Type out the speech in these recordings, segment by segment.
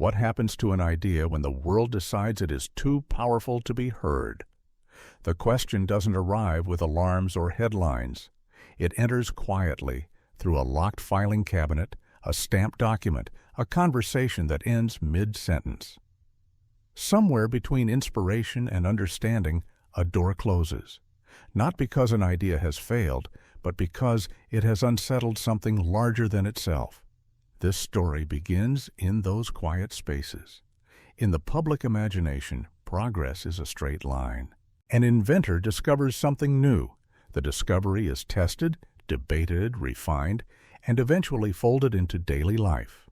What happens to an idea when the world decides it is too powerful to be heard? The question doesn't arrive with alarms or headlines. It enters quietly through a locked filing cabinet, a stamped document, a conversation that ends mid-sentence. Somewhere between inspiration and understanding, a door closes. Not because an idea has failed, but because it has unsettled something larger than itself. This story begins in those quiet spaces. In the public imagination, progress is a straight line. An inventor discovers something new. The discovery is tested, debated, refined, and eventually folded into daily life.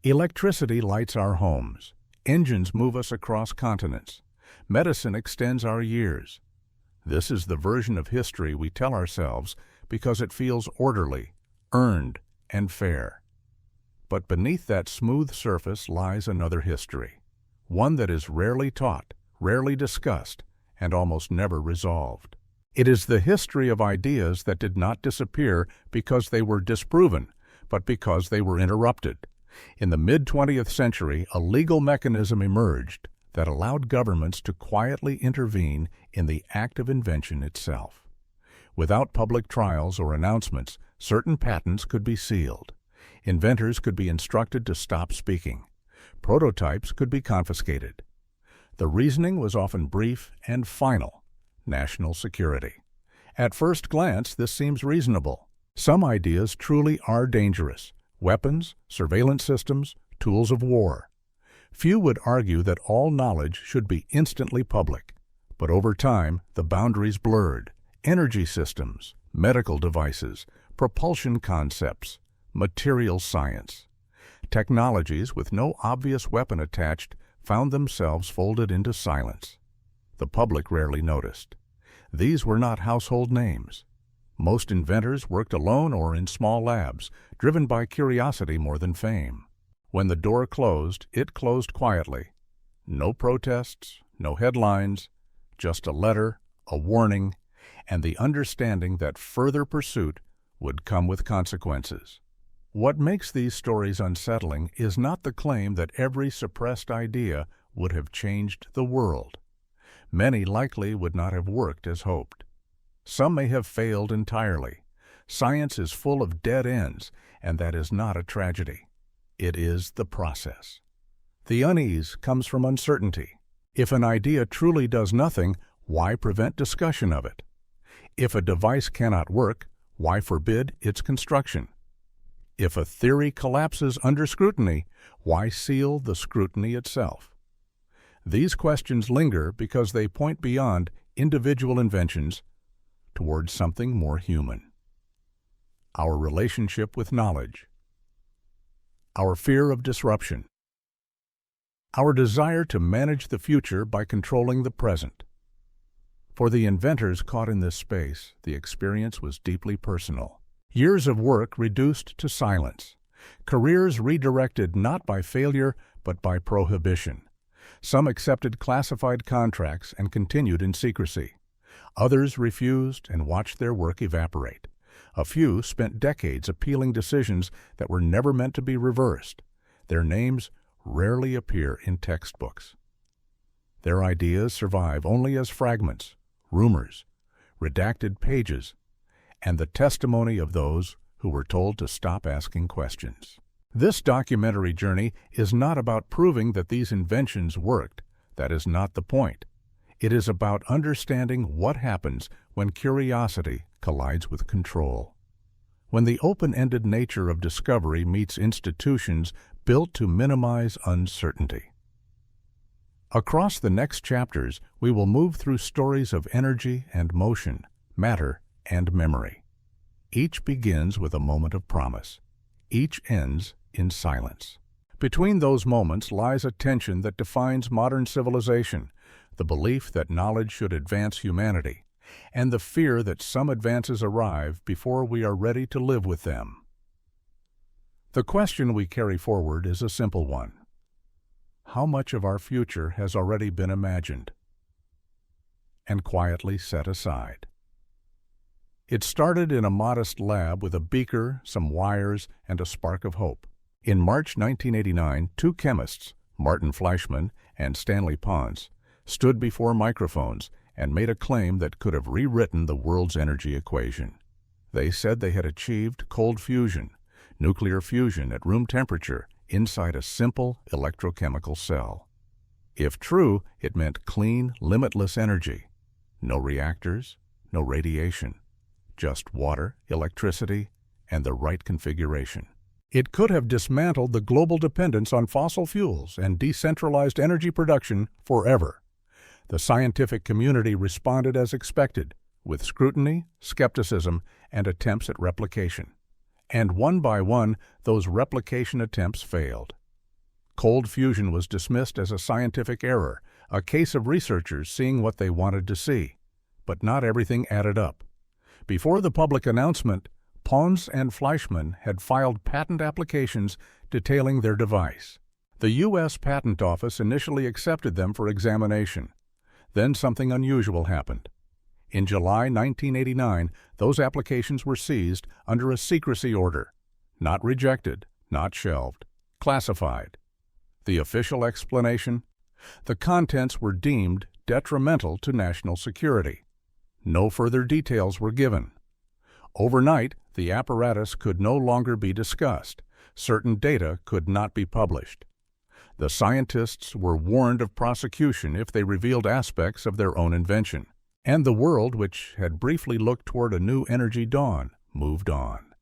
Electricity lights our homes. Engines move us across continents. Medicine extends our years. This is the version of history we tell ourselves because it feels orderly, earned, and fair. But beneath that smooth surface lies another history, one that is rarely taught, rarely discussed, and almost never resolved. It is the history of ideas that did not disappear because they were disproven, but because they were interrupted. In the mid-20th century, a legal mechanism emerged that allowed governments to quietly intervene in the act of invention itself. Without public trials or announcements, certain patents could be sealed. Inventors could be instructed to stop speaking. Prototypes could be confiscated. The reasoning was often brief and final: national security. At first glance, this seems reasonable. Some ideas truly are dangerous: weapons, surveillance systems, tools of war. Few would argue that all knowledge should be instantly public. But over time, the boundaries blurred. Energy systems, medical devices, propulsion concepts, material science. Technologies with no obvious weapon attached found themselves folded into silence. The public rarely noticed. These were not household names. Most inventors worked alone or in small labs, driven by curiosity more than fame. When the door closed, it closed quietly. No protests, no headlines, just a letter, a warning, and the understanding that further pursuit would come with consequences. What makes these stories unsettling is not the claim that every suppressed idea would have changed the world. Many likely would not have worked as hoped. Some may have failed entirely. Science is full of dead ends, and that is not a tragedy. It is the process. The unease comes from uncertainty. If an idea truly does nothing, why prevent discussion of it? If a device cannot work, why forbid its construction? If a theory collapses under scrutiny, why seal the scrutiny itself? These questions linger because they point beyond individual inventions towards something more human. Our relationship with knowledge. Our fear of disruption. Our desire to manage the future by controlling the present. For the inventors caught in this space, the experience was deeply personal. Years of work reduced to silence. Careers redirected not by failure, but by prohibition. Some accepted classified contracts and continued in secrecy. Others refused and watched their work evaporate. A few spent decades appealing decisions that were never meant to be reversed. Their names rarely appear in textbooks. Their ideas survive only as fragments, rumors, redacted pages, and the testimony of those who were told to stop asking questions. This documentary journey is not about proving that these inventions worked. That is not the point. It is about understanding what happens when curiosity collides with control. When the open-ended nature of discovery meets institutions built to minimize uncertainty. Across the next chapters, we will move through stories of energy and motion, matter and memory. Each begins with a moment of promise. Each ends in silence. Between those moments lies a tension that defines modern civilization, the belief that knowledge should advance humanity, and the fear that some advances arrive before we are ready to live with them. The question we carry forward is a simple one. How much of our future has already been imagined and quietly set aside? It started in a modest lab with a beaker, some wires, and a spark of hope. In March 1989, two chemists, Martin Fleischmann and Stanley Pons, stood before microphones and made a claim that could have rewritten the world's energy equation. They said they had achieved cold fusion, nuclear fusion at room temperature inside a simple electrochemical cell. If true, it meant clean, limitless energy. No reactors, no radiation, just water, electricity, and the right configuration. It could have dismantled the global dependence on fossil fuels and decentralized energy production forever. The scientific community responded as expected, with scrutiny, skepticism, and attempts at replication. And one by one, those replication attempts failed. Cold fusion was dismissed as a scientific error, a case of researchers seeing what they wanted to see. But not everything added up. Before the public announcement, Pons and Fleischmann had filed patent applications detailing their device. The U.S. Patent Office initially accepted them for examination. Then something unusual happened. In July 1989, those applications were seized under a secrecy order. Not rejected, not shelved, classified. The official explanation? The contents were deemed detrimental to national security. No further details were given. Overnight, the apparatus could no longer be discussed. Certain data could not be published. The scientists were warned of prosecution if they revealed aspects of their own invention. And the world, which had briefly looked toward a new energy dawn, moved on.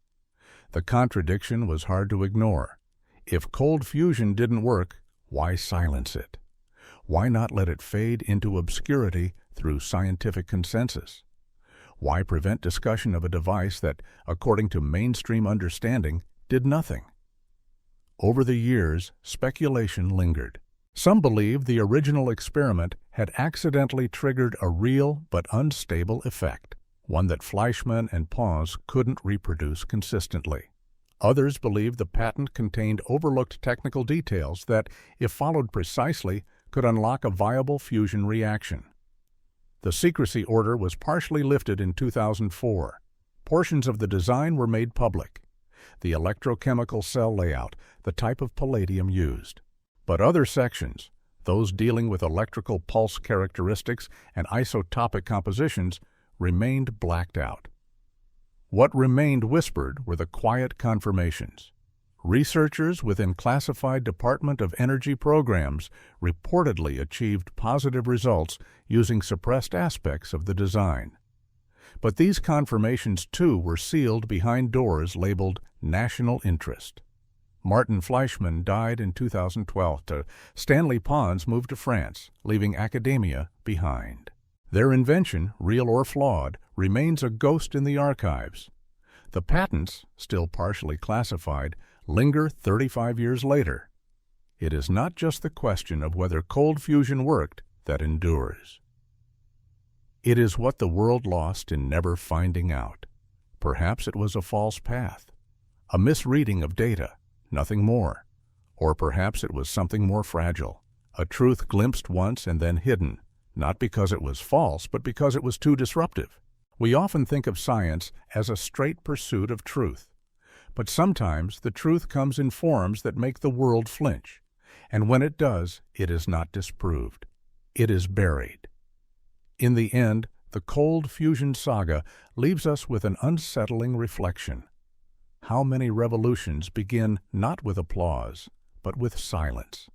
The contradiction was hard to ignore. If cold fusion didn't work, why silence it? Why not let it fade into obscurity through scientific consensus? Why prevent discussion of a device that, according to mainstream understanding, did nothing? Over the years, speculation lingered. Some believe the original experiment had accidentally triggered a real but unstable effect, one that Fleischmann and Pons couldn't reproduce consistently. Others believe the patent contained overlooked technical details that, if followed precisely, could unlock a viable fusion reaction. The secrecy order was partially lifted in 2004. Portions of the design were made public. The electrochemical cell layout, the type of palladium used. But other sections, those dealing with electrical pulse characteristics and isotopic compositions, remained blacked out. What remained whispered were the quiet confirmations. Researchers within classified Department of Energy programs reportedly achieved positive results using suppressed aspects of the design. But these confirmations, too, were sealed behind doors labeled national interest. Martin Fleischmann died in 2012. Stanley Pons moved to France, leaving academia behind. Their invention, real or flawed, remains a ghost in the archives. The patents, still partially classified, linger 35 years later. It is not just the question of whether cold fusion worked that endures. It is what the world lost in never finding out. Perhaps it was a false path, a misreading of data, nothing more. Or perhaps it was something more fragile, a truth glimpsed once and then hidden, not because it was false, but because it was too disruptive. We often think of science as a straight pursuit of truth. But sometimes the truth comes in forms that make the world flinch. And when it does, it is not disproved. It is buried. In the end, the cold fusion saga leaves us with an unsettling reflection. How many revolutions begin not with applause, but with silence?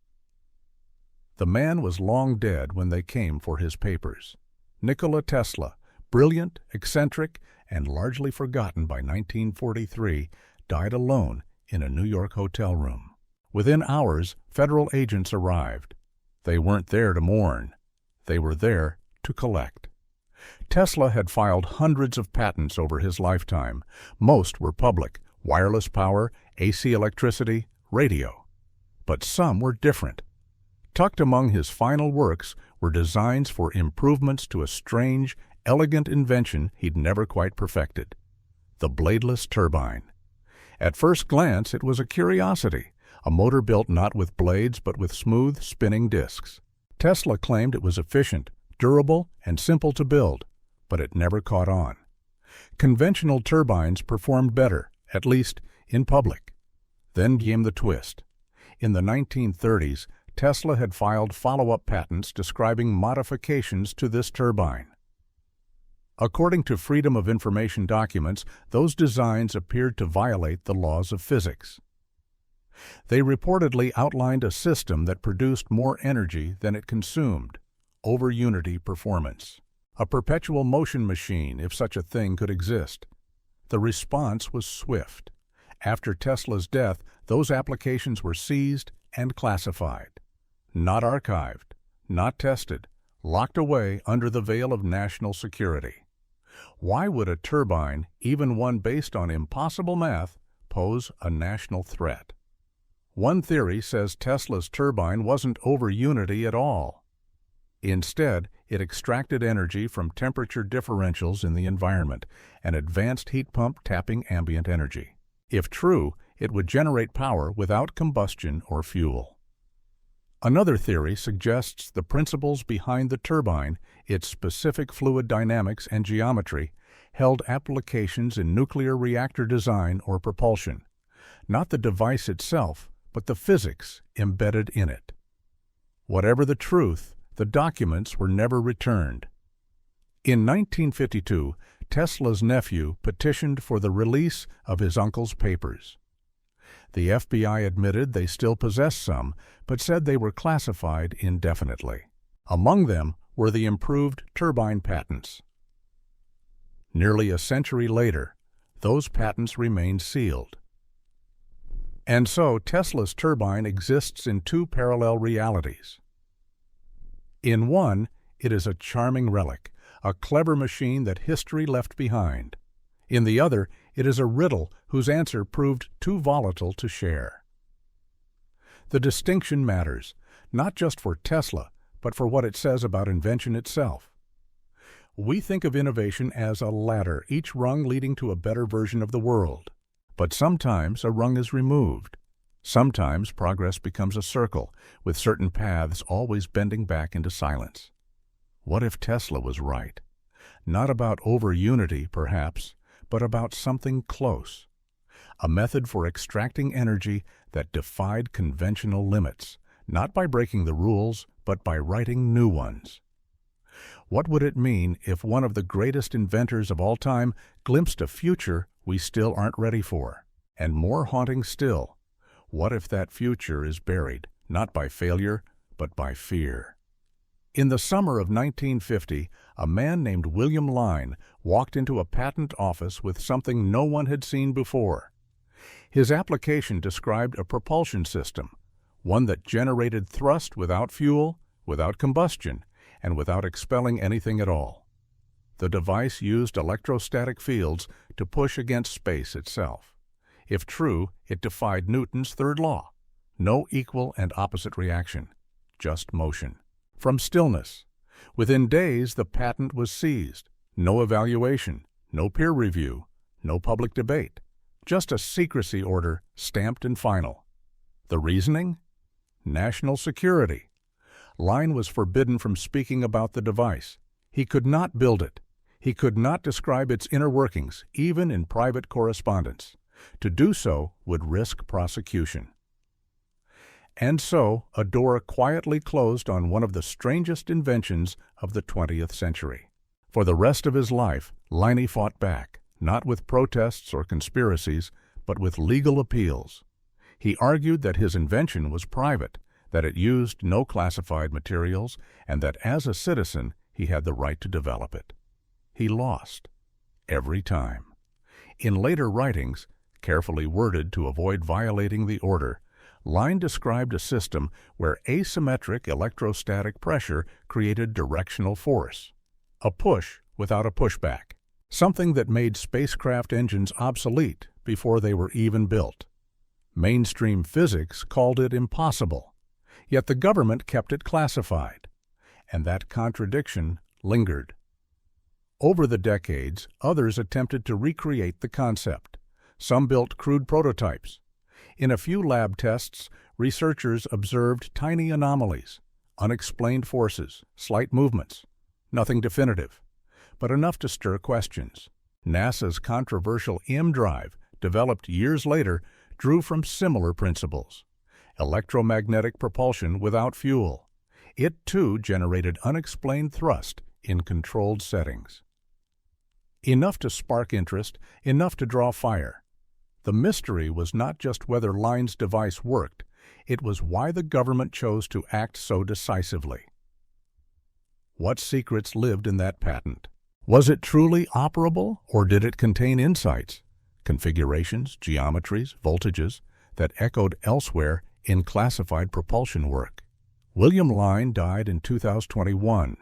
The man was long dead when they came for his papers. Nikola Tesla, brilliant, eccentric, and largely forgotten by 1943, died alone in a New York hotel room. Within hours, federal agents arrived. They weren't there to mourn. They were there to collect. Tesla had filed hundreds of patents over his lifetime. Most were public: wireless power, AC electricity, radio. But some were different. Tucked among his final works were designs for improvements to a strange, elegant invention he'd never quite perfected: the bladeless turbine. At first glance, it was a curiosity, a motor built not with blades but with smooth, spinning discs. Tesla claimed it was efficient, durable, and simple to build, but it never caught on. Conventional turbines performed better, at least in public. Then came the twist. In the 1930s, Tesla had filed follow-up patents describing modifications to this turbine. According to Freedom of Information documents, those designs appeared to violate the laws of physics. They reportedly outlined a system that produced more energy than it consumed, over unity performance. A perpetual motion machine, if such a thing could exist. The response was swift. After Tesla's death, those applications were seized and classified. Not archived, not tested, locked away under the veil of national security. Why would a turbine, even one based on impossible math, pose a national threat? One theory says Tesla's turbine wasn't over unity at all. Instead, it extracted energy from temperature differentials in the environment, an advanced heat pump tapping ambient energy. If true, it would generate power without combustion or fuel. Another theory suggests the principles behind the turbine, its specific fluid dynamics and geometry, held applications in nuclear reactor design or propulsion. Not the device itself, but the physics embedded in it. Whatever the truth, the documents were never returned. In 1952, Tesla's nephew petitioned for the release of his uncle's papers. The FBI admitted they still possessed some, but said they were classified indefinitely. Among them were the improved turbine patents. Nearly a century later, those patents remained sealed. And so Tesla's turbine exists in two parallel realities. In one, it is a charming relic, a clever machine that history left behind. In the other, it is a riddle whose answer proved too volatile to share. The distinction matters, not just for Tesla, but for what it says about invention itself. We think of innovation as a ladder, each rung leading to a better version of the world. But sometimes a rung is removed. Sometimes progress becomes a circle, with certain paths always bending back into silence. What if Tesla was right? Not about over-unity, perhaps, but about something close. A method for extracting energy that defied conventional limits, not by breaking the rules, but by writing new ones. What would it mean if one of the greatest inventors of all time glimpsed a future we still aren't ready for? And more haunting still, what if that future is buried, not by failure, but by fear? In the summer of 1950, a man named William Line walked into a patent office with something no one had seen before. His application described a propulsion system, one that generated thrust without fuel, without combustion, and without expelling anything at all. The device used electrostatic fields to push against space itself. If true, it defied Newton's third law. No equal and opposite reaction, just motion. From stillness. Within days, the patent was seized. No evaluation, no peer review, no public debate. Just a secrecy order, stamped and final. The reasoning? National security. Line was forbidden from speaking about the device. He could not build it. He could not describe its inner workings, even in private correspondence. To do so would risk prosecution. And so, a door quietly closed on one of the strangest inventions of the 20th century. For the rest of his life, Line fought back, not with protests or conspiracies, but with legal appeals. He argued that his invention was private, that it used no classified materials, and that as a citizen he had the right to develop it. He lost. Every time. In later writings, carefully worded to avoid violating the order, Line described a system where asymmetric electrostatic pressure created directional force. A push without a pushback. Something that made spacecraft engines obsolete before they were even built. Mainstream physics called it impossible, yet the government kept it classified, and that contradiction lingered. Over the decades, others attempted to recreate the concept. Some built crude prototypes. In a few lab tests, researchers observed tiny anomalies, unexplained forces, slight movements. Nothing definitive, but enough to stir questions. NASA's controversial M drive, developed years later, drew from similar principles: electromagnetic propulsion without fuel. It, too, generated unexplained thrust in controlled settings. Enough to spark interest, enough to draw fire. The mystery was not just whether Line's device worked, it was why the government chose to act so decisively. What secrets lived in that patent? Was it truly operable, or did it contain insights, configurations, geometries, voltages, that echoed elsewhere in classified propulsion work? William Line died in 2021.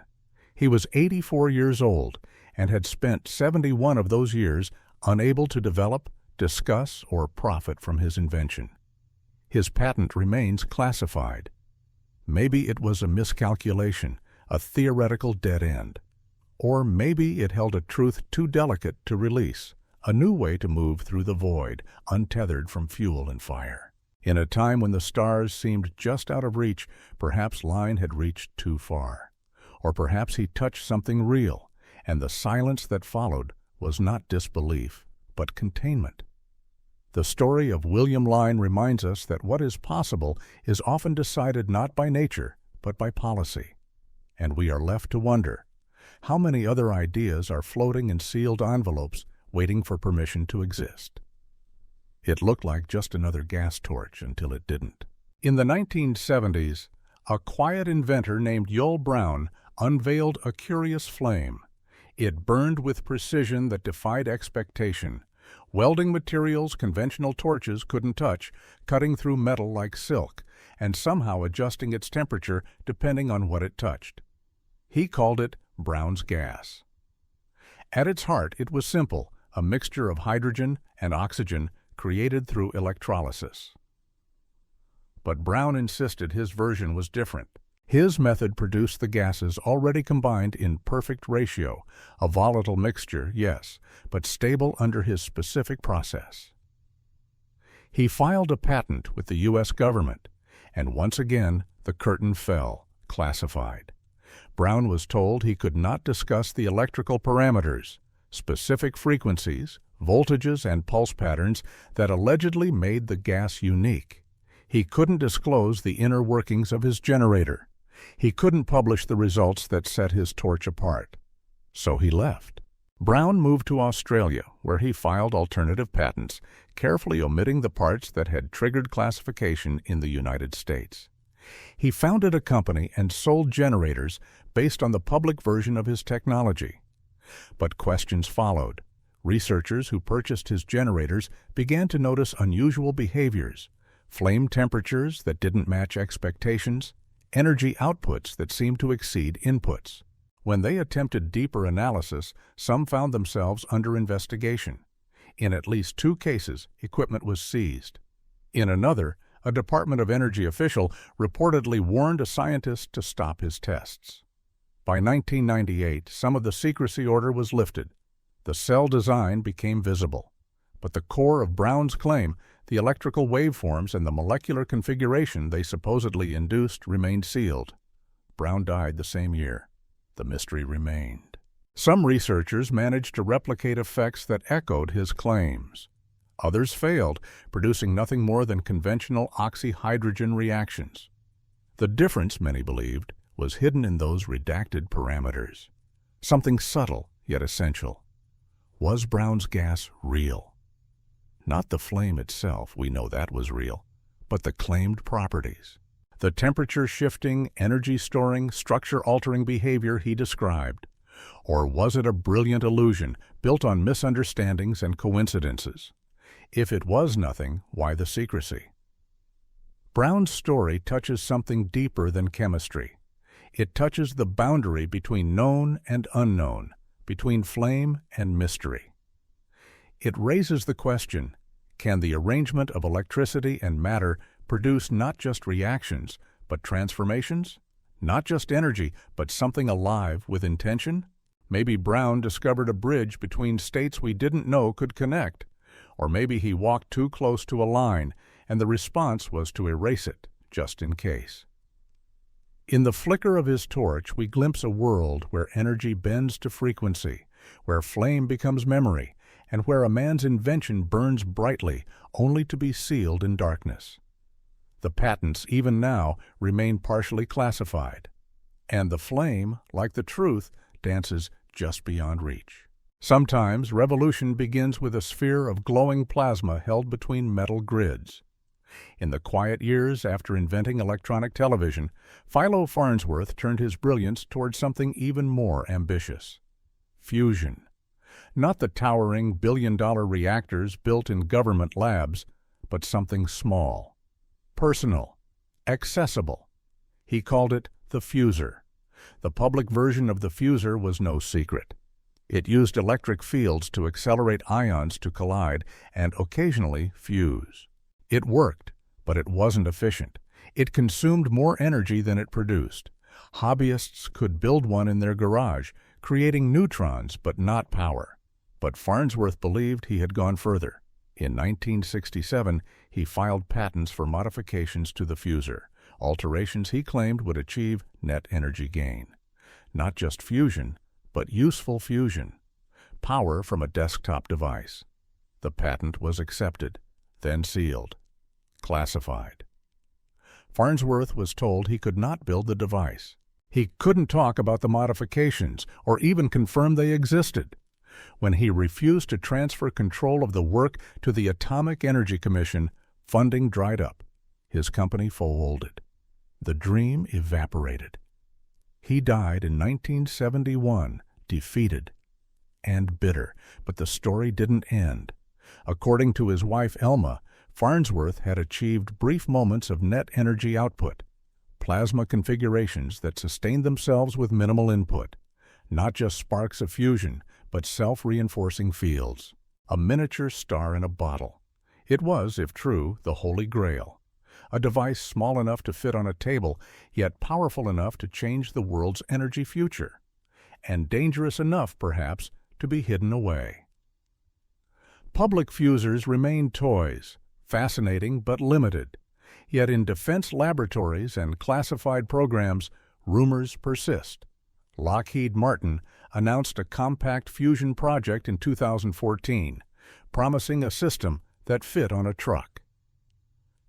He was 84 years old and had spent 71 of those years unable to develop, discuss, or profit from his invention. His patent remains classified. Maybe it was a miscalculation, a theoretical dead end. Or maybe it held a truth too delicate to release, a new way to move through the void, untethered from fuel and fire. In a time when the stars seemed just out of reach, perhaps Line had reached too far. Or perhaps he touched something real, and the silence that followed was not disbelief, but containment. The story of William Line reminds us that what is possible is often decided not by nature, but by policy. And we are left to wonder, how many other ideas are floating in sealed envelopes waiting for permission to exist? It looked like just another gas torch until it didn't. In the 1970s, a quiet inventor named Yul Brown unveiled a curious flame. It burned with precision that defied expectation, welding materials conventional torches couldn't touch, cutting through metal like silk, and somehow adjusting its temperature depending on what it touched. He called it Brown's gas. At its heart, it was simple, a mixture of hydrogen and oxygen created through electrolysis. But Brown insisted his version was different. His method produced the gases already combined in perfect ratio, a volatile mixture, yes, but stable under his specific process. He filed a patent with the U.S. government, and once again the curtain fell, classified. Brown was told he could not discuss the electrical parameters, specific frequencies, voltages, and pulse patterns that allegedly made the gas unique. He couldn't disclose the inner workings of his generator. He couldn't publish the results that set his torch apart. So he left. Brown moved to Australia, where he filed alternative patents, carefully omitting the parts that had triggered classification in the United States. He founded a company and sold generators based on the public version of his technology. But questions followed. Researchers who purchased his generators began to notice unusual behaviors, flame temperatures that didn't match expectations, energy outputs that seemed to exceed inputs. When they attempted deeper analysis, some found themselves under investigation. In at least 2 cases, equipment was seized. In another, a Department of Energy official reportedly warned a scientist to stop his tests. By 1998, some of the secrecy order was lifted. The cell design became visible. But the core of Brown's claim, the electrical waveforms and the molecular configuration they supposedly induced, remained sealed. Brown died the same year. The mystery remained. Some researchers managed to replicate effects that echoed his claims. Others failed, producing nothing more than conventional oxyhydrogen reactions. The difference, many believed, was hidden in those redacted parameters. Something subtle, yet essential. Was Brown's gas real? Not the flame itself, we know that was real, but the claimed properties. The temperature-shifting, energy-storing, structure-altering behavior he described. Or was it a brilliant illusion built on misunderstandings and coincidences? If it was nothing, why the secrecy? Brown's story touches something deeper than chemistry. It touches the boundary between known and unknown, between flame and mystery. It raises the question, can the arrangement of electricity and matter produce not just reactions, but transformations? Not just energy, but something alive with intention? Maybe Brown discovered a bridge between states we didn't know could connect. Or maybe he walked too close to a line, and the response was to erase it, just in case. In the flicker of his torch, we glimpse a world where energy bends to frequency, where flame becomes memory, and where a man's invention burns brightly only to be sealed in darkness. The patents, even now, remain partially classified, and the flame, like the truth, dances just beyond reach. Sometimes revolution begins with a sphere of glowing plasma held between metal grids. In the quiet years after inventing electronic television, Philo Farnsworth turned his brilliance toward something even more ambitious: fusion. Not the towering billion-dollar reactors built in government labs, but something small, personal, accessible. He called it the fuser. The public version of the fuser was no secret. It used electric fields to accelerate ions to collide and occasionally fuse. It worked, but it wasn't efficient. It consumed more energy than it produced. Hobbyists could build one in their garage, creating neutrons but not power. But Farnsworth believed he had gone further. In 1967, he filed patents for modifications to the fuser, alterations he claimed would achieve net energy gain. Not just fusion, but useful fusion. Power from a desktop device. The patent was accepted, then sealed, classified. Farnsworth was told he could not build the device. He couldn't talk about the modifications or even confirm they existed. When he refused to transfer control of the work to the Atomic Energy Commission, funding dried up. His company folded. The dream evaporated. He died in 1971, defeated and bitter, but the story didn't end. According to his wife Elma, Farnsworth had achieved brief moments of net energy output, plasma configurations that sustained themselves with minimal input, not just sparks of fusion, but self-reinforcing fields. A miniature star in a bottle. It was, if true, the Holy Grail. A device small enough to fit on a table, yet powerful enough to change the world's energy future, and dangerous enough, perhaps, to be hidden away. Public fusers remain toys, fascinating but limited. Yet in defense laboratories and classified programs, rumors persist. Lockheed Martin announced a compact fusion project in 2014, promising a system that fit on a truck.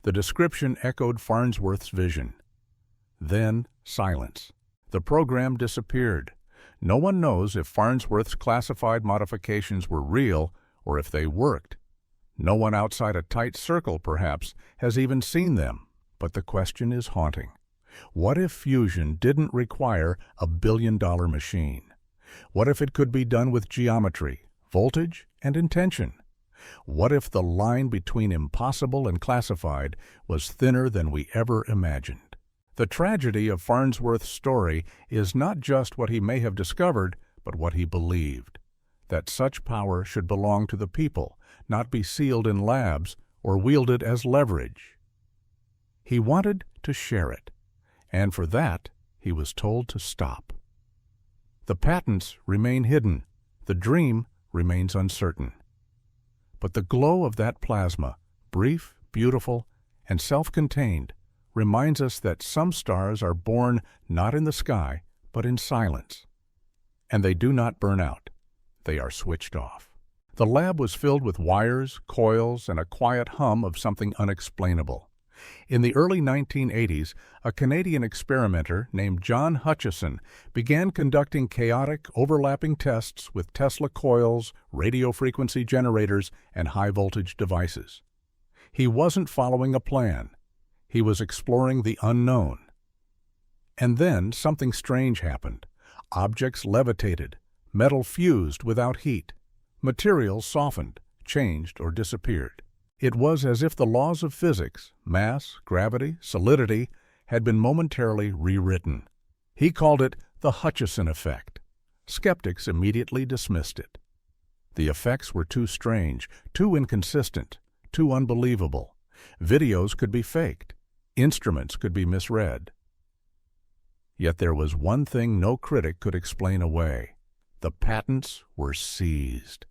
The description echoed Farnsworth's vision. Then silence. The program disappeared. No one knows if Farnsworth's classified modifications were real or if they worked. No one outside a tight circle, perhaps, has even seen them. But the question is haunting. What if fusion didn't require a billion-dollar machine? What if it could be done with geometry, voltage, and intention? What if the line between impossible and classified was thinner than we ever imagined? The tragedy of Farnsworth's story is not just what he may have discovered, but what he believed: that such power should belong to the people, not be sealed in labs or wielded as leverage. He wanted to share it, and for that he was told to stop. The patents remain hidden, the dream remains uncertain. But the glow of that plasma, brief, beautiful, and self-contained, reminds us that some stars are born not in the sky, but in silence. And they do not burn out. They are switched off. The lab was filled with wires, coils, and a quiet hum of something unexplainable. In the early 1980s, a Canadian experimenter named John Hutchison began conducting chaotic, overlapping tests with Tesla coils, radio frequency generators, and high-voltage devices. He wasn't following a plan. He was exploring the unknown. And then something strange happened. Objects levitated, metal fused without heat, materials softened, changed, or disappeared. It was as if the laws of physics, mass, gravity, solidity, had been momentarily rewritten. He called it the Hutchison effect. Skeptics immediately dismissed it. The effects were too strange, too inconsistent, too unbelievable. Videos could be faked. Instruments could be misread. Yet there was one thing no critic could explain away. The patents were seized.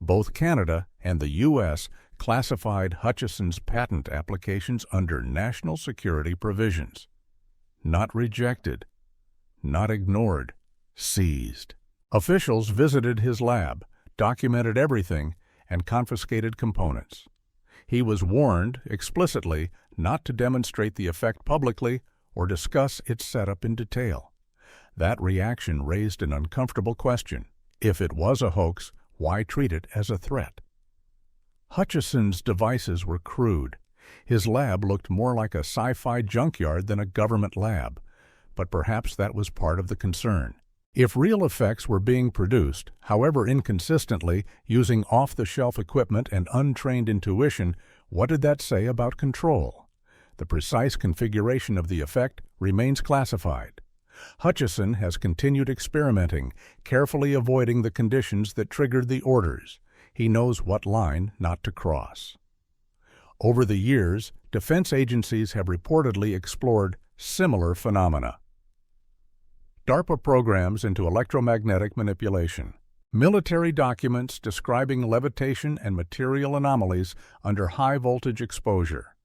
Both Canada and the U.S. classified Hutchison's patent applications under national security provisions. Not rejected, not ignored, seized. Officials visited his lab, documented everything, and confiscated components. He was warned, explicitly, not to demonstrate the effect publicly or discuss its setup in detail. That reaction raised an uncomfortable question. If it was a hoax, why treat it as a threat? Hutchison's devices were crude. His lab looked more like a sci-fi junkyard than a government lab, but perhaps that was part of the concern. If real effects were being produced, however inconsistently, using off-the-shelf equipment and untrained intuition, what did that say about control? The precise configuration of the effect remains classified. Hutchison has continued experimenting, carefully avoiding the conditions that triggered the orders. He knows what line not to cross. Over the years, defense agencies have reportedly explored similar phenomena. DARPA programs into electromagnetic manipulation. Military documents describing levitation and material anomalies under high-voltage exposure.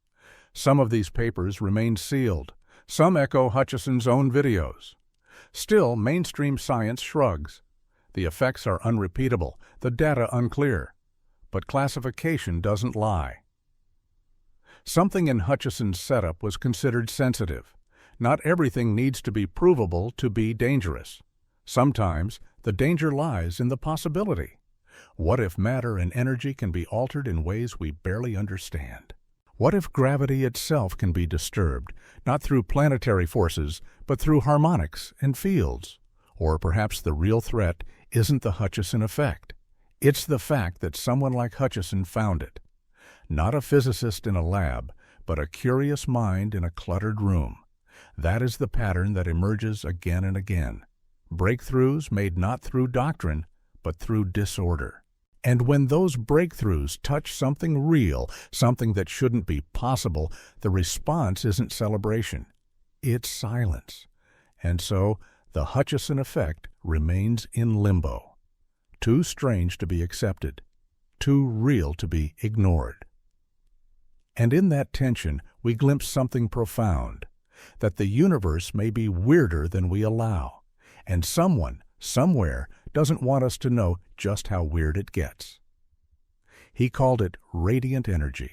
Some of these papers remain sealed. Some echo Hutchison's own videos. Still, mainstream science shrugs. The effects are unrepeatable, the data unclear. But classification doesn't lie. Something in Hutchison's setup was considered sensitive. Not everything needs to be provable to be dangerous. Sometimes, the danger lies in the possibility. What if matter and energy can be altered in ways we barely understand? What if gravity itself can be disturbed, not through planetary forces, but through harmonics and fields? Or perhaps the real threat isn't the Hutchison effect. It's the fact that someone like Hutchison found it. Not a physicist in a lab, but a curious mind in a cluttered room. That is the pattern that emerges again and again. Breakthroughs made not through doctrine, but through disorder. And when those breakthroughs touch something real, something that shouldn't be possible, the response isn't celebration. It's silence. And so, the Hutchison effect remains in limbo. Too strange to be accepted. Too real to be ignored. And in that tension, we glimpse something profound. That the universe may be weirder than we allow. And someone, somewhere, doesn't want us to know just how weird it gets. He called it radiant energy.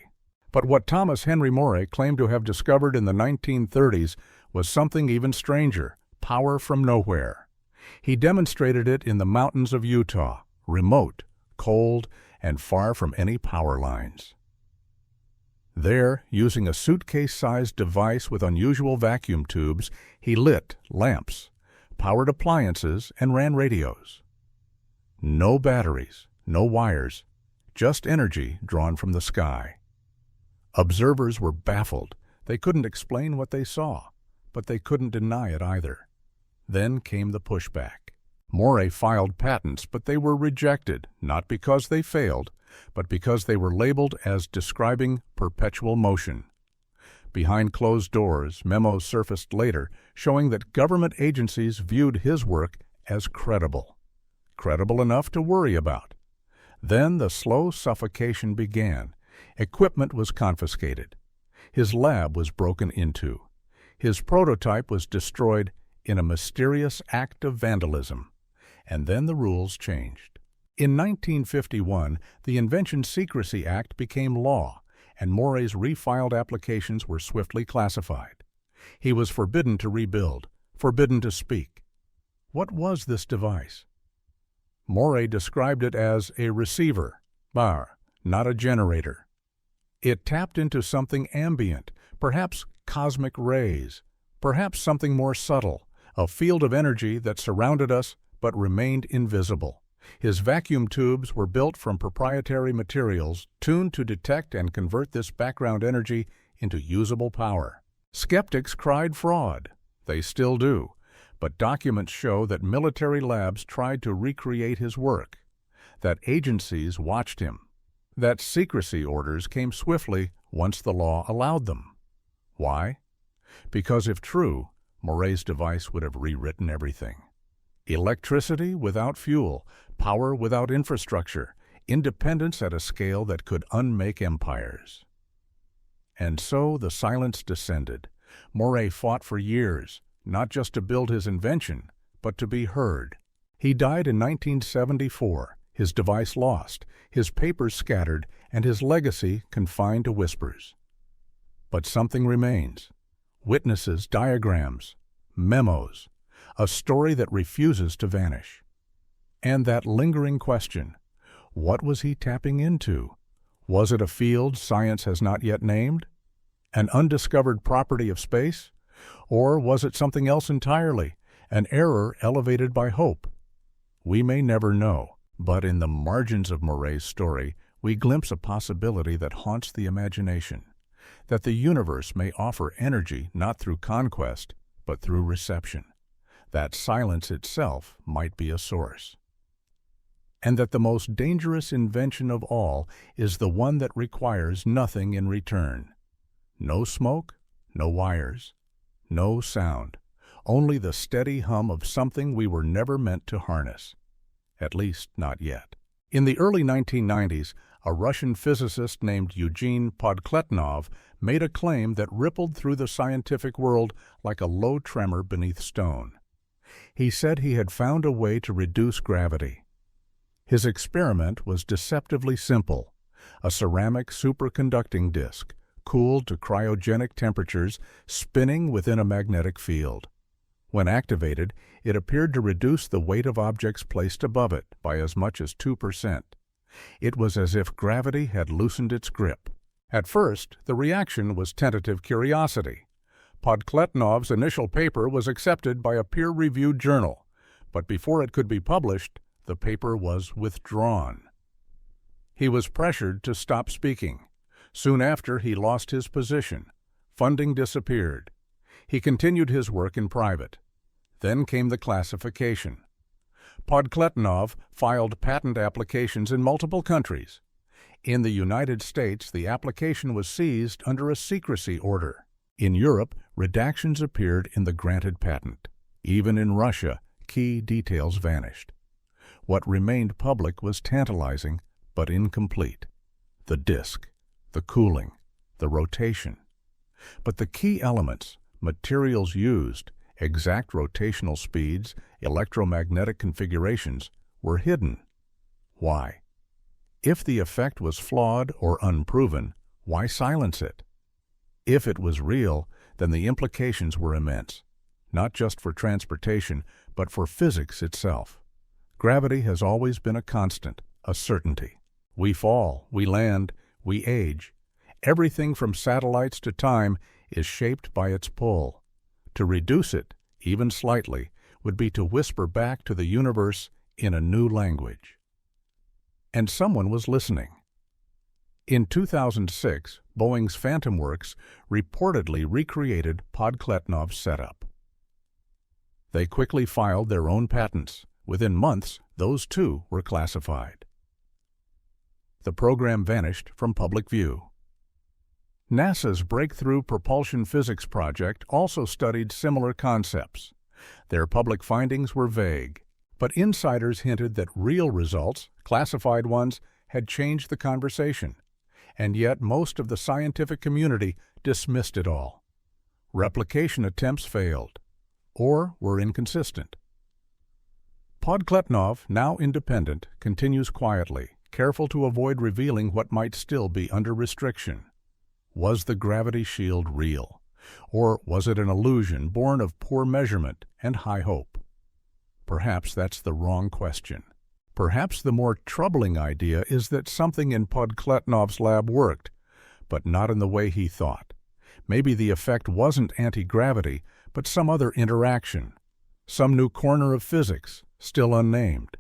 But what Thomas Henry Moray claimed to have discovered in the 1930s was something even stranger, power from nowhere. He demonstrated it in the mountains of Utah, remote, cold, and far from any power lines. There, using a suitcase-sized device with unusual vacuum tubes, he lit lamps, powered appliances, and ran radios. No batteries, no wires, just energy drawn from the sky. Observers were baffled. They couldn't explain what they saw, but they couldn't deny it either. Then came the pushback. Moray filed patents, but they were rejected, not because they failed, but because they were labeled as describing perpetual motion. Behind closed doors, memos surfaced later showing that government agencies viewed his work as credible. Credible enough to worry about. Then the slow suffocation began. Equipment was confiscated. His lab was broken into. His prototype was destroyed in a mysterious act of vandalism. And then the rules changed. In 1951, the Invention Secrecy Act became law, and Moray's refiled applications were swiftly classified. He was forbidden to rebuild, forbidden to speak. What was this device? Moray described it as a receiver, not a generator. It tapped into something ambient, perhaps cosmic rays, perhaps something more subtle, a field of energy that surrounded us but remained invisible. His vacuum tubes were built from proprietary materials tuned to detect and convert this background energy into usable power. Skeptics cried fraud. They still do. But documents show that military labs tried to recreate his work, that agencies watched him, that secrecy orders came swiftly once the law allowed them. Why? Because if true, Moray's device would have rewritten everything. Electricity without fuel, power without infrastructure, independence at a scale that could unmake empires. And so the silence descended. Moray fought for years, not just to build his invention, but to be heard. He died in 1974, his device lost, his papers scattered, and his legacy confined to whispers. But something remains. Witnesses, diagrams, memos, a story that refuses to vanish. And that lingering question, what was he tapping into? Was it a field science has not yet named? An undiscovered property of space? Or was it something else entirely, an error elevated by hope? We may never know, but in the margins of Moray's story, we glimpse a possibility that haunts the imagination, that the universe may offer energy not through conquest, but through reception, that silence itself might be a source, and that the most dangerous invention of all is the one that requires nothing in return. No smoke, no wires, no sound, only the steady hum of something we were never meant to harness, at least not yet. In the early 1990s, a Russian physicist named Eugene Podkletnov made a claim that rippled through the scientific world like a low tremor beneath stone. He said he had found a way to reduce gravity. His experiment was deceptively simple: a ceramic superconducting disk, cooled to cryogenic temperatures, spinning within a magnetic field. When activated, it appeared to reduce the weight of objects placed above it by as much as 2%. It was as if gravity had loosened its grip. At first, the reaction was tentative curiosity. Podkletnov's initial paper was accepted by a peer-reviewed journal, but before it could be published, the paper was withdrawn. He was pressured to stop speaking. Soon after, he lost his position. Funding disappeared. He continued his work in private. Then came the classification. Podkletnov filed patent applications in multiple countries. In the United States, the application was seized under a secrecy order. In Europe, redactions appeared in the granted patent. Even in Russia, key details vanished. What remained public was tantalizing, but incomplete. The disk, the cooling, the rotation. But the key elements, materials used, exact rotational speeds, electromagnetic configurations, were hidden. Why? If the effect was flawed or unproven, why silence it? If it was real, then the implications were immense, not just for transportation, but for physics itself. Gravity has always been a constant, a certainty. We fall, we land, we age. Everything from satellites to time is shaped by its pull. To reduce it, even slightly, would be to whisper back to the universe in a new language. And someone was listening. In 2006, Boeing's Phantom Works reportedly recreated Podkletnov's setup. They quickly filed their own patents. Within months, those too were classified. The program vanished from public view. NASA's Breakthrough Propulsion Physics project also studied similar concepts. Their public findings were vague, but insiders hinted that real results, classified ones, had changed the conversation, and yet most of the scientific community dismissed it all. Replication attempts failed, or were inconsistent. Podkletnov, now independent, continues quietly, careful to avoid revealing what might still be under restriction. Was the gravity shield real, or was it an illusion born of poor measurement and high hope? Perhaps that's the wrong question. Perhaps the more troubling idea is that something in Podkletnov's lab worked, but not in the way he thought. Maybe the effect wasn't anti-gravity, but some other interaction, some new corner of physics, still unnamed.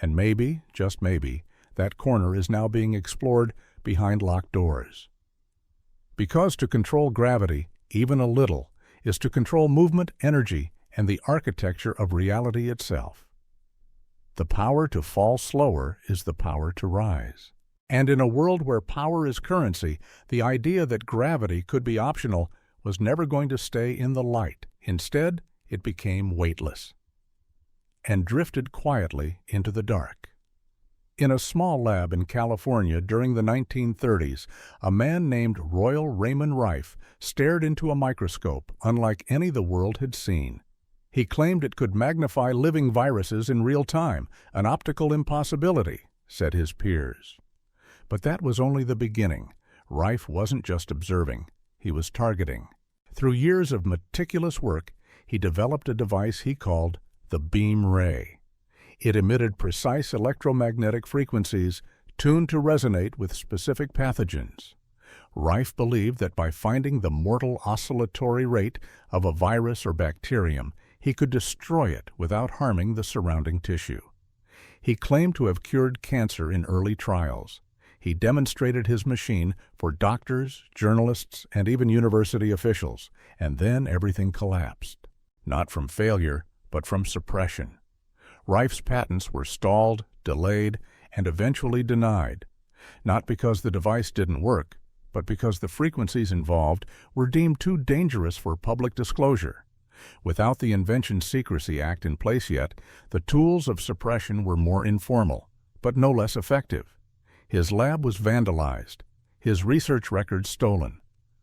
And maybe, just maybe, that corner is now being explored behind locked doors. Because to control gravity, even a little, is to control movement, energy, and the architecture of reality itself. The power to fall slower is the power to rise. And in a world where power is currency, the idea that gravity could be optional was never going to stay in the light. Instead, it became weightless and drifted quietly into the dark. In a small lab in California during the 1930s, a man named Royal Raymond Rife stared into a microscope unlike any the world had seen. He claimed it could magnify living viruses in real time, an optical impossibility. said his peers. But that was only the beginning. Rife wasn't just observing, he was targeting. Through years of meticulous work, he developed a device he called the beam ray. It emitted precise electromagnetic frequencies tuned to resonate with specific pathogens. Rife believed that by finding the mortal oscillatory rate of a virus or bacterium, he could destroy it without harming the surrounding tissue. He claimed to have cured cancer in early trials. He demonstrated his machine for doctors, journalists, and even university officials, and then everything collapsed. Not from failure, but from suppression. Rife's patents were stalled, delayed, and eventually denied, not because the device didn't work, but because the frequencies involved were deemed too dangerous for public disclosure. Without the Invention Secrecy Act in place yet, the tools of suppression were more informal, but no less effective. His lab was vandalized, his research records stolen.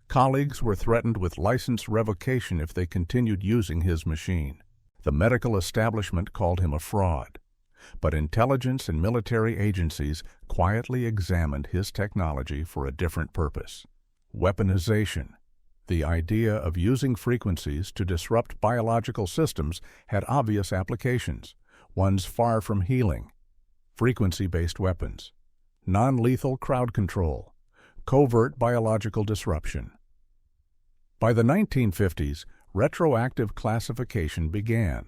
Colleagues were threatened with license revocation if they continued using his machine. The medical establishment called him a fraud. But intelligence and military agencies quietly examined his technology for a different purpose: weaponization. The idea of using frequencies to disrupt biological systems had obvious applications, ones far from healing. Frequency-based weapons, non-lethal crowd control, covert biological disruption. By the 1950s, retroactive classification began.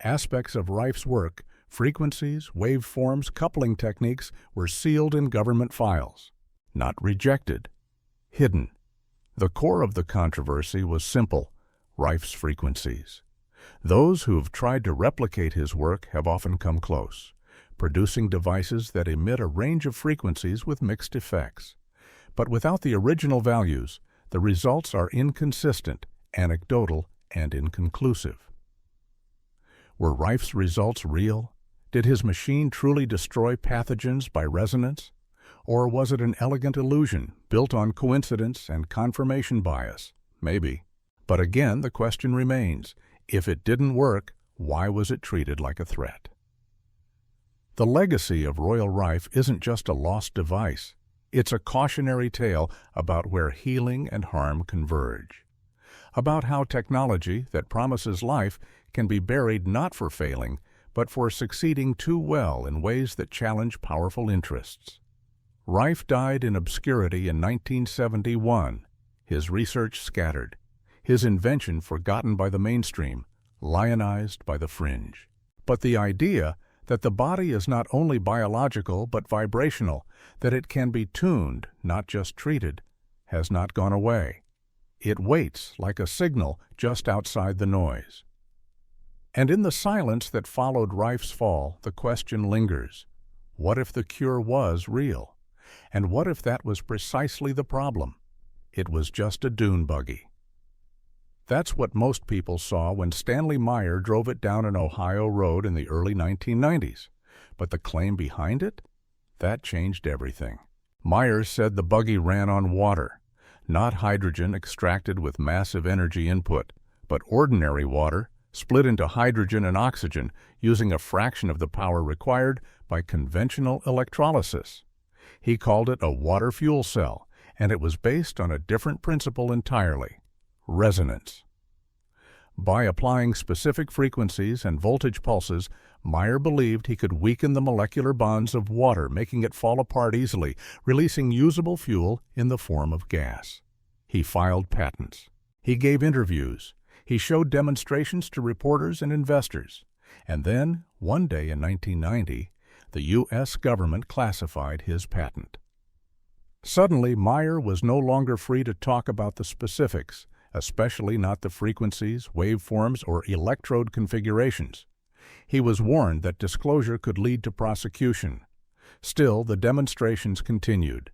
Aspects of Rife's work, frequencies, waveforms, coupling techniques, were sealed in government files. Not rejected, hidden. The core of the controversy was simple: Rife's frequencies. Those who have tried to replicate his work have often come close, producing devices that emit a range of frequencies with mixed effects. But without the original values, the results are inconsistent, anecdotal, and inconclusive. Were Rife's results real? Did his machine truly destroy pathogens by resonance? Or was it an elegant illusion built on coincidence and confirmation bias? Maybe. But again, the question remains: if it didn't work, why was it treated like a threat? The legacy of Royal Rife isn't just a lost device. It's a cautionary tale about where healing and harm converge. About how technology that promises life can be buried not for failing, but for succeeding too well in ways that challenge powerful interests. Rife died in obscurity in 1971, his research scattered, his invention forgotten by the mainstream, lionized by the fringe. But the idea that the body is not only biological but vibrational, that it can be tuned, not just treated, has not gone away. It waits like a signal just outside the noise. And in the silence that followed Rife's fall, the question lingers: what if the cure was real? And what if that was precisely the problem? It was just a dune buggy. That's what most people saw when Stanley Meyer drove it down an Ohio road in the early 1990s. But the claim behind it? That changed everything. Meyer said the buggy ran on water, not hydrogen extracted with massive energy input, but ordinary water split into hydrogen and oxygen using a fraction of the power required by conventional electrolysis. He called it a water fuel cell, and it was based on a different principle entirely: resonance. By applying specific frequencies and voltage pulses, Meyer believed he could weaken the molecular bonds of water, making it fall apart easily, releasing usable fuel in the form of gas. He filed patents. He gave interviews. He showed demonstrations to reporters and investors. And then, one day in 1990, the U.S. government classified his patent. Suddenly, Meyer was no longer free to talk about the specifics, especially not the frequencies, waveforms, or electrode configurations. He was warned that disclosure could lead to prosecution. Still, the demonstrations continued.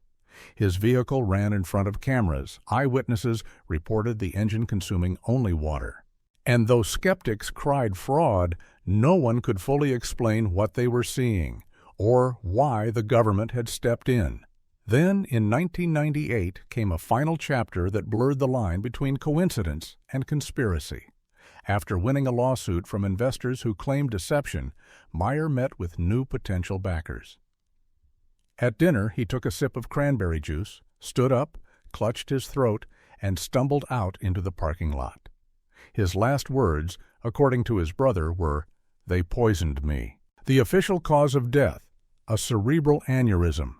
His vehicle ran in front of cameras. Eyewitnesses reported the engine consuming only water. And though skeptics cried fraud, no one could fully explain what they were seeing or why the government had stepped in. Then, in 1998, came a final chapter that blurred the line between coincidence and conspiracy. After winning a lawsuit from investors who claimed deception, Meyer met with new potential backers. At dinner, he took a sip of cranberry juice, stood up, clutched his throat, and stumbled out into the parking lot. His last words, according to his brother, were, "They poisoned me." The official cause of death, a cerebral aneurysm.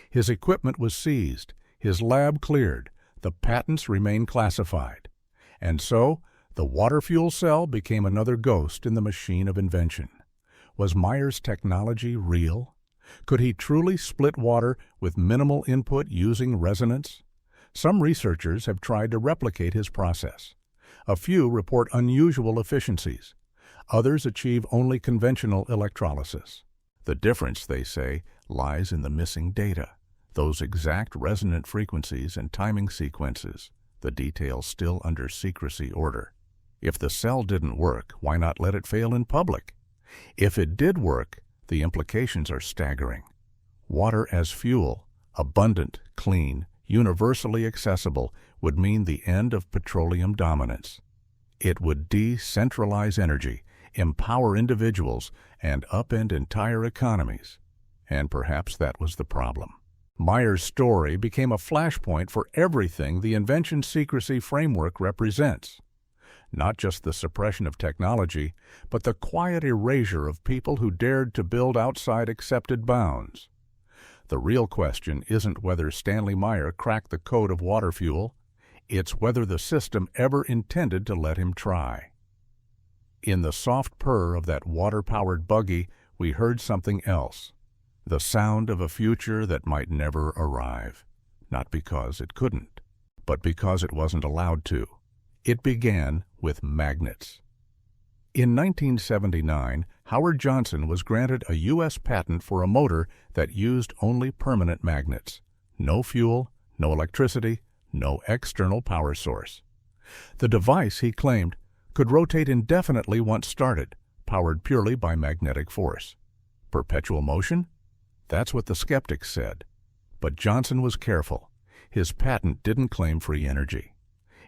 His equipment was seized, his lab cleared, the patents remained classified. And so, the water fuel cell became another ghost in the machine of invention. Was Meyer's technology real? Could he truly split water with minimal input using resonance? Some researchers have tried to replicate his process. A few report unusual efficiencies. Others achieve only conventional electrolysis. The difference, they say, lies in the missing data, those exact resonant frequencies and timing sequences, the details still under secrecy order. If the cell didn't work, why not let it fail in public? If it did work, the implications are staggering. Water as fuel, abundant, clean, universally accessible, would mean the end of petroleum dominance. It would decentralize energy, empower individuals, and upend entire economies. And perhaps that was the problem. Meyer's story became a flashpoint for everything the invention secrecy framework represents. Not just the suppression of technology, but the quiet erasure of people who dared to build outside accepted bounds. The real question isn't whether Stanley Meyer cracked the code of water fuel, it's whether the system ever intended to let him try. In the soft purr of that water-powered buggy, we heard something else. The sound of a future that might never arrive. Not because it couldn't, but because it wasn't allowed to. It began with magnets. In 1979, Howard Johnson was granted a U.S. patent for a motor that used only permanent magnets. No fuel, no electricity, no external power source. The device, he claimed, could rotate indefinitely once started, powered purely by magnetic force. Perpetual motion? That's what the skeptics said. But Johnson was careful. His patent didn't claim free energy.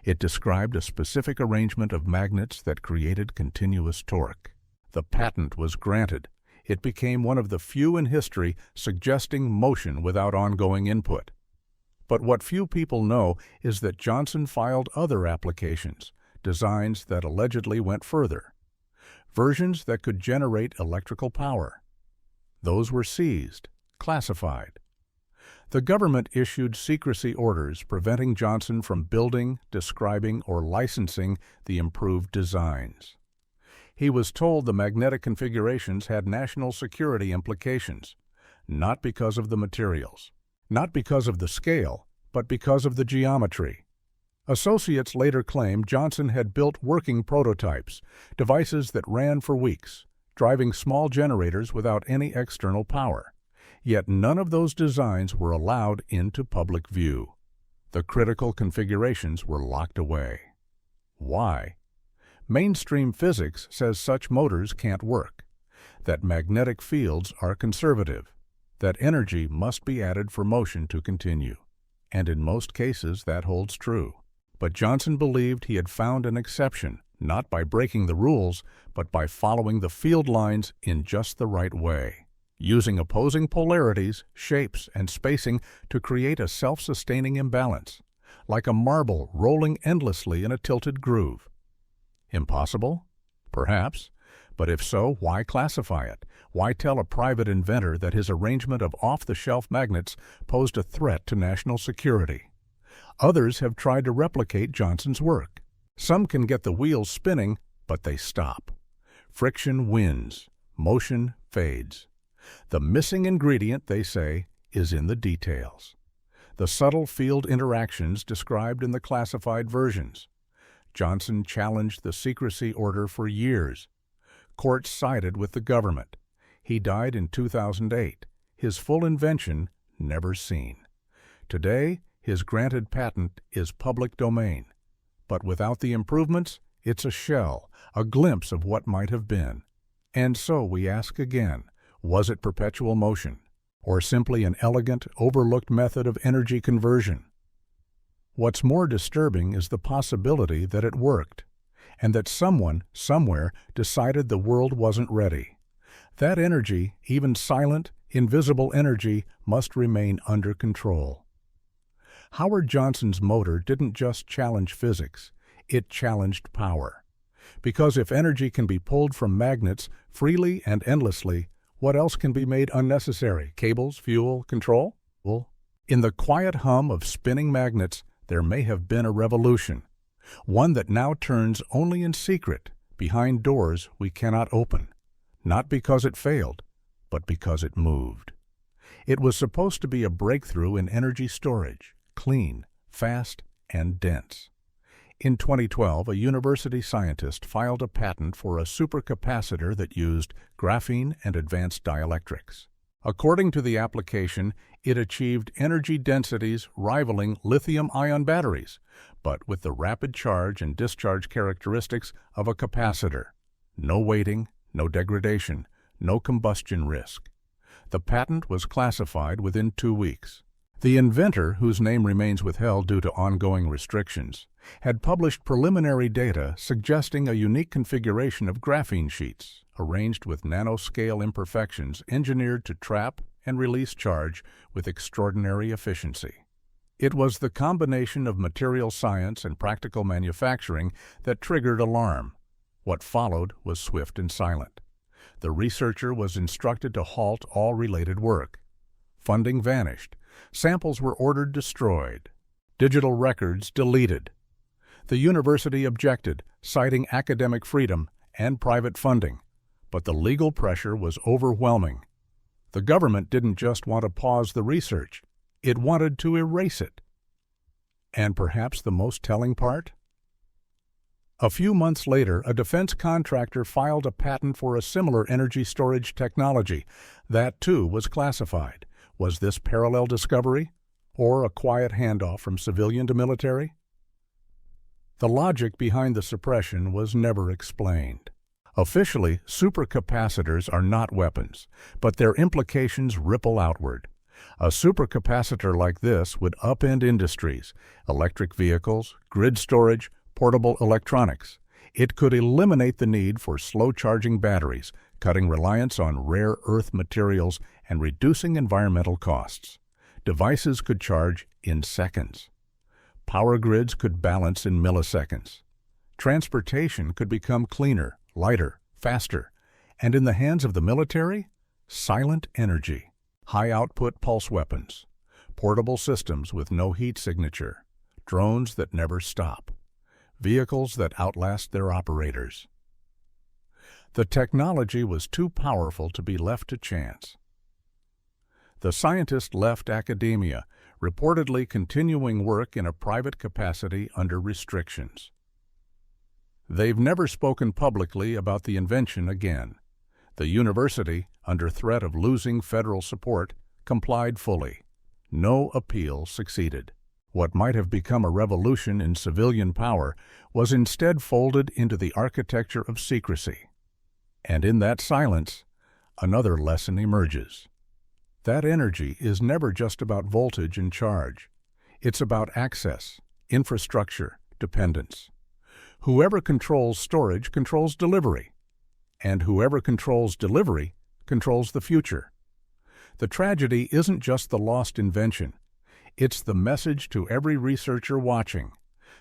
It described a specific arrangement of magnets that created continuous torque. The patent was granted. It became one of the few in history suggesting motion without ongoing input. But what few people know is that Johnson filed other applications, designs that allegedly went further, versions that could generate electrical power. Those were seized, classified. The government issued secrecy orders preventing Johnson from building, describing, or licensing the improved designs. He was told the magnetic configurations had national security implications, not because of the materials, not because of the scale, but because of the geometry. Associates later claimed Johnson had built working prototypes, devices that ran for weeks, driving small generators without any external power. Yet none of those designs were allowed into public view. The critical configurations were locked away. Why? Mainstream physics says such motors can't work, that magnetic fields are conservative, that energy must be added for motion to continue. And in most cases that holds true. But Johnson believed he had found an exception, not by breaking the rules, but by following the field lines in just the right way, using opposing polarities, shapes, and spacing to create a self-sustaining imbalance, like a marble rolling endlessly in a tilted groove. Impossible? Perhaps. But if so, why classify it? Why tell a private inventor that his arrangement of off-the-shelf magnets posed a threat to national security? Others have tried to replicate Johnson's work. Some can get the wheels spinning, but they stop. Friction wins. Motion fades. The missing ingredient, they say, is in the details. The subtle field interactions described in the classified versions. Johnson challenged the secrecy order for years. Courts sided with the government. He died in 2008, his full invention never seen. Today, his granted patent is public domain. But without the improvements, it's a shell, a glimpse of what might have been. And so we ask again, was it perpetual motion, or simply an elegant, overlooked method of energy conversion? What's more disturbing is the possibility that it worked, and that someone, somewhere, decided the world wasn't ready. That energy, even silent, Invisible energy must remain under control. Howard Johnson's motor didn't just challenge physics, it challenged power. Because if energy can be pulled from magnets freely and endlessly, what else can be made unnecessary? Cables, fuel, control? Well, in the quiet hum of spinning magnets, there may have been a revolution, one that now turns only in secret, behind doors we cannot open, not because it failed, but because it moved. It was supposed to be a breakthrough in energy storage, clean, fast, and dense. In 2012, a university scientist filed a patent for a supercapacitor that used graphene and advanced dielectrics. According to the application, it achieved energy densities rivaling lithium-ion batteries, but with the rapid charge and discharge characteristics of a capacitor. No weighting, no degradation, no combustion risk. The patent was classified within 2 weeks. The inventor, whose name remains withheld due to ongoing restrictions, had published preliminary data suggesting a unique configuration of graphene sheets, arranged with nanoscale imperfections engineered to trap and release charge with extraordinary efficiency. It was the combination of material science and practical manufacturing that triggered alarm. What followed was swift and silent. The researcher was instructed to halt all related work. Funding vanished. Samples were ordered destroyed. Digital records deleted. The university objected, citing academic freedom and private funding, but the legal pressure was overwhelming. The government didn't just want to pause the research, it wanted to erase it. And perhaps the most telling part? A few months later, a defense contractor filed a patent for a similar energy storage technology. That, too, was classified. Was this parallel discovery, or a quiet handoff from civilian to military? The logic behind the suppression was never explained. Officially, supercapacitors are not weapons, but their implications ripple outward. A supercapacitor like this would upend industries, electric vehicles, grid storage, portable electronics. It could eliminate the need for slow-charging batteries, cutting reliance on rare earth materials and reducing environmental costs. Devices could charge in seconds. Power grids could balance in milliseconds. Transportation could become cleaner, lighter, faster, and in the hands of the military, silent energy, high-output pulse weapons, portable systems with no heat signature, drones that never stop, vehicles that outlast their operators. The technology was too powerful to be left to chance. The scientist left academia, reportedly continuing work in a private capacity under restrictions. They've never spoken publicly about the invention again. The university, under threat of losing federal support, complied fully. No appeal succeeded. What might have become a revolution in civilian power was instead folded into the architecture of secrecy. And in that silence, another lesson emerges. That energy is never just about voltage and charge. It's about access, infrastructure, dependence. Whoever controls storage controls delivery, and whoever controls delivery controls the future. The tragedy isn't just the lost invention. It's the message to every researcher watching.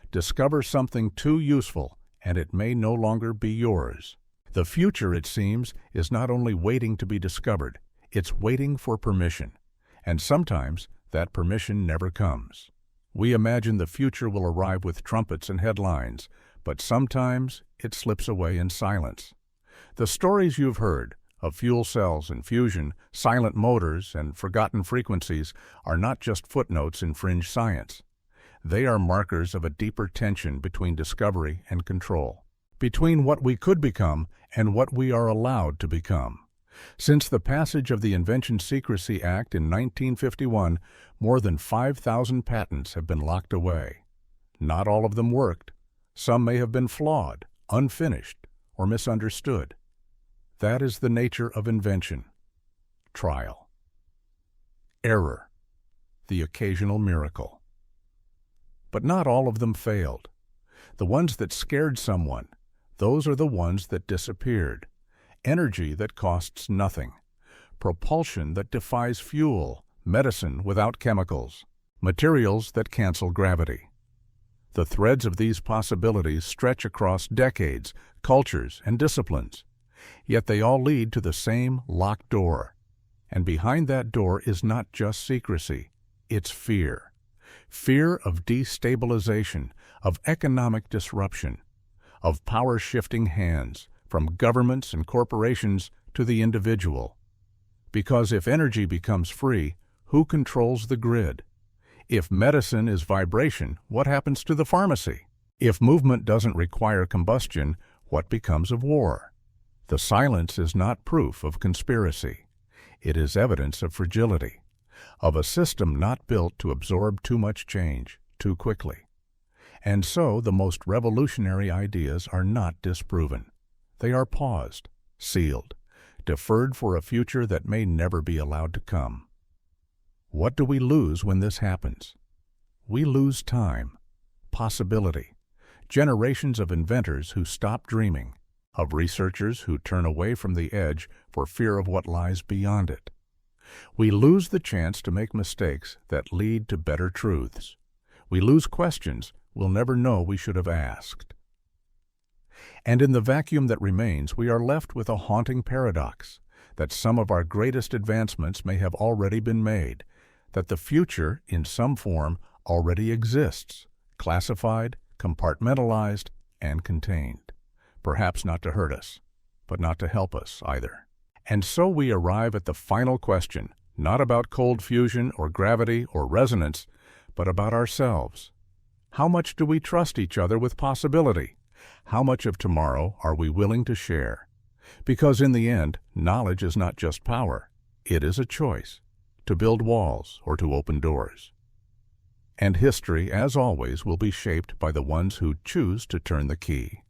Discover something too useful, and it may no longer be yours. The future, it seems, is not only waiting to be discovered, it's waiting for permission. And sometimes that permission never comes. We imagine the future will arrive with trumpets and headlines, but sometimes it slips away in silence. The stories you've heard of fuel cells and fusion, silent motors, and forgotten frequencies are not just footnotes in fringe science. They are markers of a deeper tension between discovery and control, between what we could become and what we are allowed to become. Since the passage of the Invention Secrecy Act in 1951, more than 5,000 patents have been locked away. Not all of them worked. Some may have been flawed, unfinished, or misunderstood. That is the nature of invention. Trial. Error. The occasional miracle. But not all of them failed. The ones that scared someone, those are the ones that disappeared. Energy that costs nothing. propulsion that defies fuel, medicine without chemicals, materials that cancel gravity. The threads of these possibilities stretch across decades, cultures, and disciplines, yet they all lead to the same locked door. And behind that door is not just secrecy, it's fear. Fear of destabilization, of economic disruption, of power shifting hands, from governments and corporations to the individual. Because if energy becomes free, who controls the grid? If medicine is vibration, what happens to the pharmacy? If movement doesn't require combustion, what becomes of war? The silence is not proof of conspiracy. It is evidence of fragility, of a system not built to absorb too much change too quickly. And so the most revolutionary ideas are not disproven. They are paused, sealed, deferred for a future that may never be allowed to come. What do we lose when this happens? We lose time, possibility, generations of inventors who stop dreaming, of researchers who turn away from the edge for fear of what lies beyond it. We lose the chance to make mistakes that lead to better truths. We lose questions we'll never know we should have asked. And in the vacuum that remains, we are left with a haunting paradox, that some of our greatest advancements may have already been made, that the future, in some form, already exists, classified, compartmentalized, and contained. Perhaps not to hurt us, but not to help us either. And so we arrive at the final question, not about cold fusion or gravity or resonance, but about ourselves. How much do we trust each other with possibility? How much of tomorrow are we willing to share? Because in the end, knowledge is not just power. It is a choice, to build walls or to open doors. And history, as always, will be shaped by the ones who choose to turn the key.